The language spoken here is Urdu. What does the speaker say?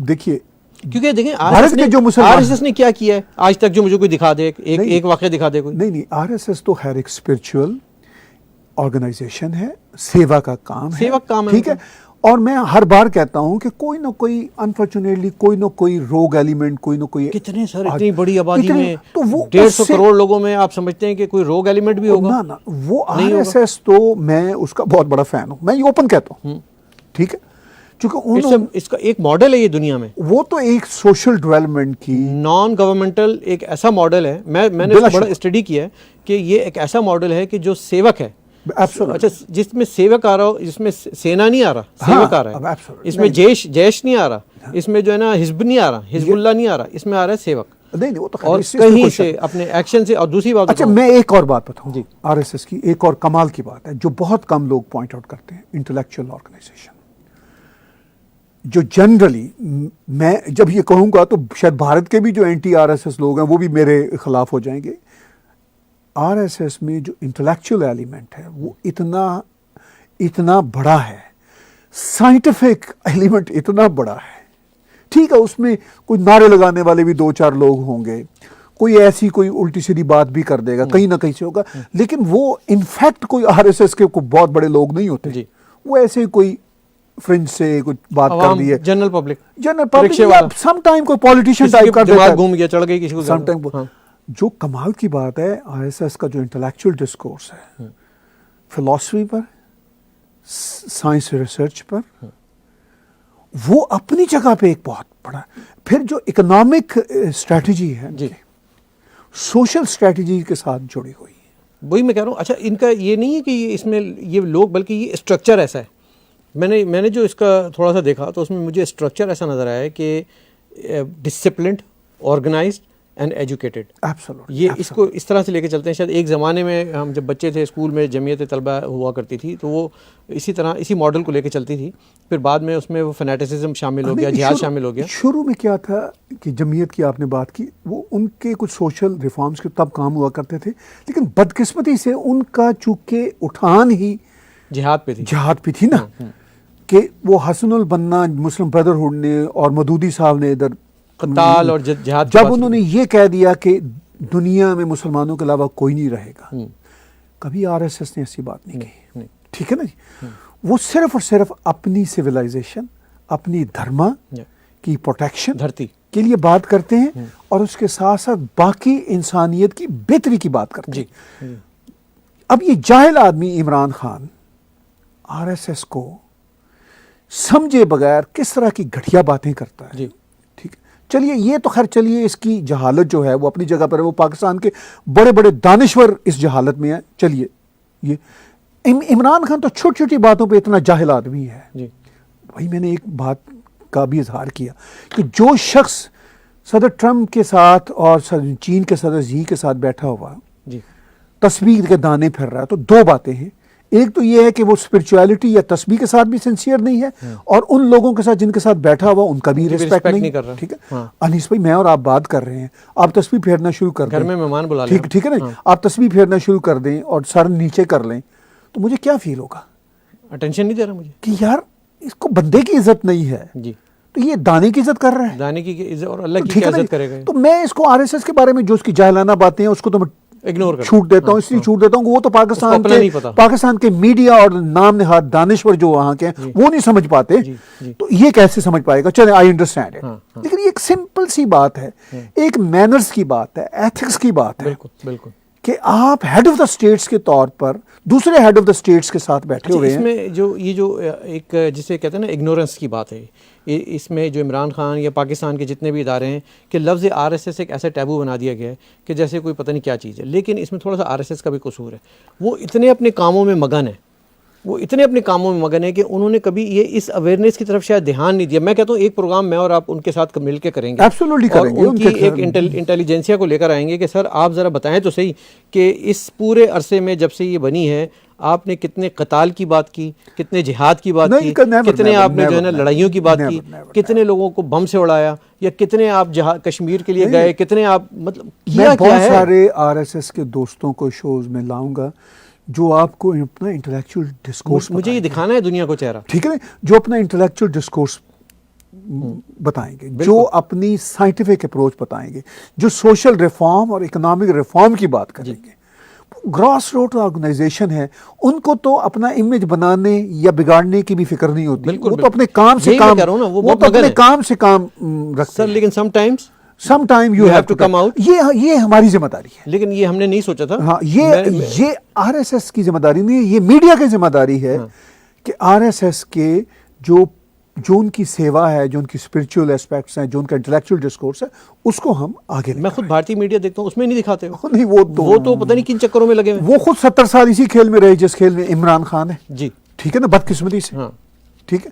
دیکھیے کیونکہ دیکھیں بھارت کے جو مسلمان آر ایس ایس نے کیا کیا ہے آج تک، جو مجھے کوئی دکھا دے، ایک واقعہ دکھا دے کوئی. نہیں آر ایس ایس تو خیر ایک اسپرچل آرگنائزیشن ہے، سیوا کا کام ہے، سیوا کا کام ہے، ٹھیک ہے. اور میں ہر بار کہتا ہوں کہ کوئی نہ کوئی انفارچونیٹلی کوئی نہ کوئی روگ ایلیمنٹ، کوئی نہ کوئی کتنے سر اتنی بڑی آبادی میں تو وہ 150 کروڑ لوگوں میں آپ سمجھتے ہیں کہ کوئی روگ ایلیمنٹ بھی ہوگا؟ نہ وہ آر ایس ایس تو میں اس کا بہت بڑا فین ہوں، میں یہ اوپن کہتا ہوں، ٹھیک ہے. چونکہ اس کا ایک ماڈل ہے یہ دنیا میں، وہ تو ایک سوشل ڈیولپمنٹ کی نان گورنمنٹل ایک ایسا ماڈل ہے. میں نے اس کو بڑا اسٹڈی کیا ہے کہ یہ ایک ایسا ماڈل ہے کہ جو سیوک ہے. اچھا، جس میں سیوک آ رہا ہو، جس میں سینا نہیں آ رہا، سیوک آ رہا ہے. اس میں جیش نہیں آ رہا، اس میں جو ہے نا حزب نہیں آ رہا، حزب اللہ نہیں آ رہا، اس میں آ رہا ہے سیوک. نہیں وہ تو اور کہیں سے اپنے ایکشن سے. اور دوسری بات، اچھا میں ایک اور بات بتاؤں جی، آر ایس ایس کی ایک اور کمال کی بات ہے جو بہت کم لوگ پوائنٹ آؤٹ کرتے ہیں، انٹلیکچوئل آرگنائزیشن. جو جنرلی میں جب یہ کہوں گا تو شاید بھارت کے بھی جو اینٹی آر ایس ایس لوگ ہیں وہ بھی میرے خلاف ہو جائیں گے. آر ایس ایس میں جو انٹلیکچوئل ایلیمنٹ ہے وہ اتنا بڑا ہے، سائنٹیفک ایلیمنٹ اتنا بڑا ہے. ٹھیک ہے، اس میں کوئی نعرے لگانے والے بھی 2-4 لوگ ہوں گے، کوئی ایسی کوئی الٹی سیدھی بات بھی کر دے گا، کہیں نہ کہیں سے ہوگا، لیکن وہ انفیکٹ کوئی آر ایس ایس کے کوئی بہت بڑے لوگ نہیں ہوتے. وہ ایسے کوئی فرنج سے کچھ بات کر دی ہے، جنرل پبلک سم ٹائم کوئی پولیٹیشین ٹائپ کر دیتا ہے، گھوم گیا چڑھ گئی کسی کو. سم ٹائم جو کمال کی بات ہے آر ایس ایس کا جو انٹلیکچوئل ڈسکورس ہے، فلاسفی پر، سائنس ریسرچ پر، وہ اپنی جگہ پہ ایک بہت بڑا. پھر جو اکنامک اسٹریٹجی ہے سوشل اسٹریٹجی کے ساتھ جڑی ہوئی ہے. وہی میں کہہ رہا ہوں. اچھا، ان کا یہ نہیں ہے کہ اس میں یہ لوگ، بلکہ یہ اسٹرکچر ایسا ہے. میں نے جو اس کا تھوڑا سا دیکھا تو اس میں مجھے اسٹرکچر ایسا نظر آیا ہے کہ ڈسپلنڈ، آرگنائزڈ اینڈ ایجوکیٹڈ. یہ اس کو اس طرح سے لے کے چلتے ہیں. شاید ایک زمانے میں ہم جب بچے تھے اسکول میں جمعیت طلبہ ہوا کرتی تھی تو وہ اسی ماڈل کو لے کے چلتی تھی. پھر بعد میں اس میں وہ فنیٹسزم شامل ہو گیا، جہاد شامل ہو گیا. شروع میں کیا تھا کہ جمعیت کی آپ نے بات کی، وہ ان کے کچھ سوشل ریفارمز کے تب کام ہوا کرتے تھے، لیکن بدقسمتی سے ان کا چونکہ اٹھان ہی جہاد پہ تھی نا، کہ وہ حسن البنا مسلم بردرہڈ نے اور مودودی صاحب نے ادھر قتال اور جہاد، جب انہوں نے یہ کہہ دیا کہ دنیا میں مسلمانوں کے علاوہ کوئی نہیں رہے گا، کبھی آر ایس ایس نے ایسی بات نہیں کہی. ٹھیک ہے نا جی. وہ صرف اور صرف اپنی سویلائزیشن، اپنی دھرما کی پروٹیکشن دھرتی کے لیے بات کرتے ہیں، اور اس کے ساتھ ساتھ باقی انسانیت کی بہتری کی بات کرتے ہیں. اب یہ جاہل آدمی Imran Khan R S S کو سمجھے بغیر کس طرح کی گھٹیا باتیں کرتا ہے. ٹھیک ہے، چلیے یہ تو خیر، چلیے اس کی جہالت جو ہے وہ اپنی جگہ پر ہے، وہ پاکستان کے بڑے بڑے دانشور اس جہالت میں ہیں. چلیے، یہ عمران خان تو چھوٹی چھوٹی باتوں پہ اتنا جاہل آدمی ہے. وہی میں نے ایک بات کا بھی اظہار کیا کہ جو شخص صدر ٹرمپ کے ساتھ اور چین کے صدر زی کے ساتھ بیٹھا ہوا تسبیح کے دانے پھر رہا ہے، تو دو باتیں ہیں. ایک تو یہ ہے کہ وہ اسپرچویلٹی یا تسبیح کے ساتھ بھی سنسیئر نہیں ہے، اور ان لوگوں کے ساتھ جن کے ساتھ بیٹھا ہوا ان کا بھی ریسپیکٹ نہیں کر رہا. ٹھیک ہے انیس بھائی، میں اور آپ بات کر رہے ہیں، آپ تسبیح پھیرنا شروع کر دیں، گھر میں مہمان بلا لیں، ٹھیک ہے نا، آپ تسبیح پھیرنا شروع کر دیں اور سر نیچے کر لیں، تو مجھے کیا فیل ہوگا؟ اٹینشن نہیں دے رہا مجھے کہ یار اس کو بندے کی عزت نہیں ہے، تو یہ دانے کی عزت کر رہا ہے، دانے کی عزت، اور اللہ کی عزت کرے گا. تو میں اس کو آر ایس ایس کے بارے میں جو اس کی جاہلانہ باتیں ہیں اس کو تو میں اگنور چھوٹ دیتا ہوں. اس لیے چھوٹ دیتا ہوں کہ وہ تو پاکستان کے میڈیا اور نام نہاد دانشور جو وہاں کے ہیں وہ نہیں سمجھ پاتے، تو یہ کیسے سمجھ پائے گا؟ چلیں، آئی انڈرسٹینڈ اٹ. لیکن یہ ایک سمپل سی بات ہے، ایک مینرز کی بات ہے، ایتھکس کی بات ہے، بالکل کہ آپ ہیڈ آف دا اسٹیٹس کے طور پر دوسرے ہیڈ آف دا اسٹیٹس کے ساتھ بیٹھے ہوئے ہیں. اس میں جو ایک جسے کہتے ہیں نا اگنورنس کی بات ہے، اس میں جو عمران خان یا پاکستان کے جتنے بھی ادارے ہیں کہ لفظ آر ایس ایس ایک ایسا ٹیبو بنا دیا گیا ہے کہ جیسے کوئی پتہ نہیں کیا چیز ہے. لیکن اس میں تھوڑا سا آر ایس ایس کا بھی قصور ہے. وہ اتنے اپنے کاموں میں مگن ہے کہ انہوں نے کبھی یہ اس اویئرنیس کی طرف شاید دھیان نہیں دیا. میں کہتا ہوں ایک پروگرام میں اور آپ ان کے ساتھ مل کے کریں گے، اور ان کی ایک انٹیلیجنسیا کو لے کر آئیں گے کہ سر آپ ذرا بتائیں تو صحیح کہ اس پورے عرصے میں جب سے یہ بنی ہے آپ نے کتنے قتال کی بات کی، کتنے جہاد کی بات کی، کتنے آپ نے جو ہے نا لڑائیوں کی بات کی، کتنے لوگوں کو بم سے اڑایا، یا کتنے آپ کشمیر کے لیے گئے، کتنے آپ مطلب میں بہت سارے آر ایس ایس کے دوستوں کو شوز میں لاؤں گا جو آپ کو اپنا انٹلیکچوئل ڈسکورس، مجھے یہ دکھانا ہے دنیا کو چہرہ، ٹھیک ہے نا، جو اپنا انٹلیکچوئل ڈسکورس بتائیں گے, جو اپنی سائنٹیفک اپروچ بتائیں گے, جو سوشل ریفارم اور اکنامک ریفارم کی بات کریں گے. گراس روٹ آرگنائزیشن ہے, ان کو تو اپنا امیج بنانے یا بگاڑنے کی بھی فکر نہیں ہوتی, وہ تو اپنے کام سے کام, وہ تو اپنے کام سے کام رکھتے سر. ہیں. لیکن some time you have to come out. یہ ہماری ذمہ داری ہے. لیکن یہ ہم نے نہیں سوچا تھا. ہاں, یہ آر ایس ایس کی ذمہ داری نہیں ہے, یہ میڈیا کی ذمہ داری ہے کہ آر ایس ایس کے جو ان کی سیوا ہے, جو ان کی اسپرچول اسپیکٹس ہیں, جو ان کا انٹلیکچوئل ڈسکورس ہے, اس کو ہم آگے لیں. میں خود بھارتی میڈیا دیکھتا ہوں, اس میں نہیں دکھاتے ہو. نہیں, وہ تو پتہ نہیں کن چکروں میں لگے ہوئے. وہ خود 70 سال اسی کھیل میں رہے جس کھیل میں عمران خان ہے. جی ٹھیک ہے نا, بدقسمتی سے. ہاں ٹھیک ہے.